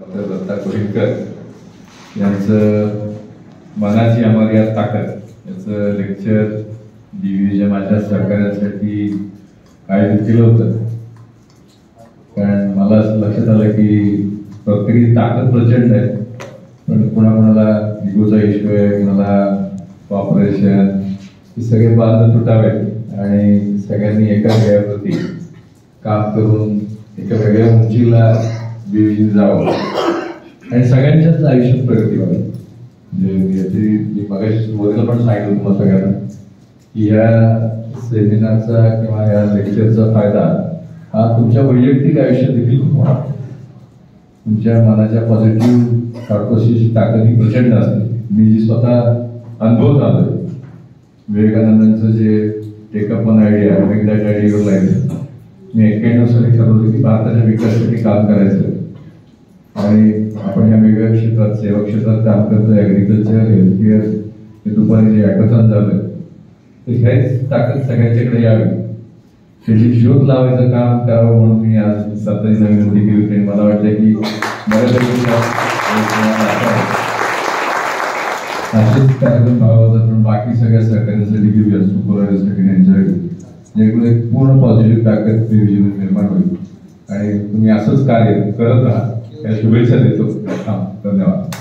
Doctor Datta Kohinkar यांचं मनाची अमर्याद ताकद याचं लेक्चर दिग्विजय माझ्या सहकार्यासाठी आयोजित केलं होतं. कारण मला असं लक्षात आलं की प्रत्येकी ताकद प्रचंड आहे, पण कोणाकोणाला इगोचा इश्यू आहे, कोणाला कॉपरेशन, हे सगळे बांध तुटावेत आणि सगळ्यांनी एका ध्येयाप्रती काम करून एका वेगळ्या उंचीला बीवीजी जावं आणि सगळ्यांच्याच आयुष्यात प्रगती व्हावी. म्हणजे मी मगाशी सुरुवातीला पण सांगितलं तुम्हाला सगळ्यांना की या सेमिनारचा किंवा या लेक्चरचा फायदा हा तुमच्या वैयक्तिक आयुष्यात देखील होणार. तुमच्या मनाच्या पॉझिटिव्ह थॉटप्रोसेसची ताकद ही प्रचंड असते. मी जी स्वतः अनुभवत आलोय, विवेकानंदांचं जे take up on idea make that idea your life, मी 91 साली ठरवलं की भारताच्या विकासासाठी काम करायचं आणि आपण या वेगवेगळ्या क्षेत्रात सेवा क्षेत्रात काम करतोय, ऍग्रिकल्चर, हेल्थकेअर, हे दुपारी जे हॅकॅथॉन झालं तर ह्याच ताकद सगळ्यांच्याकडे यावी, त्याची शोध लावायचं काम करावं म्हणून मी आज सातारीला विनंती केली होती. मला वाटलं की असेच कार्यक्रम भावाचा पण बाकी सगळ्या सहकार्यासाठी घेऊया, सुपरवायझरसाठी यांच्याकडे एक पूर्ण पॉझिटिव्ह ताकद निर्माण होईल आणि तुम्ही असंच कार्य करत राहा या शुभेच्छा देतो. धन्यवाद.